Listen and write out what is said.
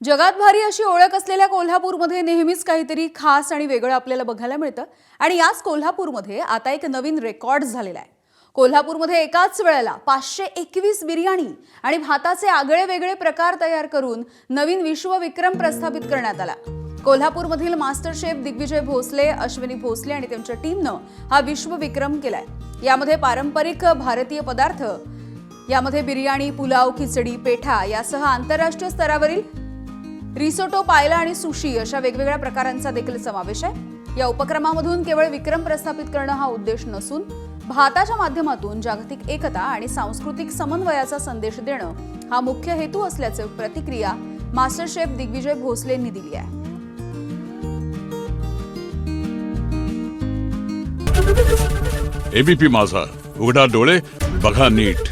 जगात भारी अशी ओळख असलेल्या कोल्हापूरमध्ये नेहमीच काहीतरी खास आणि वेगळं आपल्याला बघायला मिळतं आणि याच कोल्हापूरमध्ये आता एक नवीन रेकॉर्ड झालेला आहे। कोल्हापूरमध्ये एकाच वेळेला 521 बिर्याणी आणि भाताचे आगळे वेगळे प्रकार तयार करून नवीन विश्वविक्रम प्रस्थापित करण्यात आला। कोल्हापूरमधील मास्टर शेफ दिग्विजय भोसले, अश्विनी भोसले आणि त्यांच्या टीमने हा विश्वविक्रम केलाय। यामध्ये पारंपरिक भारतीय पदार्थ, यामध्ये बिर्याणी, पुलाव, खिचडी, पेठा यासह आंतरराष्ट्रीय स्तरावरील रिसोटो, पायला आणि सुशी अशा वेगवेगळ्या प्रकारांचा देखील समावेश आहे। या उपक्रमामधून केवळ विक्रम प्रस्थापित करणं हा उद्देश नसून भाताच्या माध्यमातून जागतिक एकता आणि सांस्कृतिक समन्वयाचा संदेश देणं हा मुख्य हेतू असल्याची प्रतिक्रिया मास्टर शेफ दिग्विजय भोसलेंनी दिली आहे। एबीपी माझा, उघडा डोळे बघा नीट।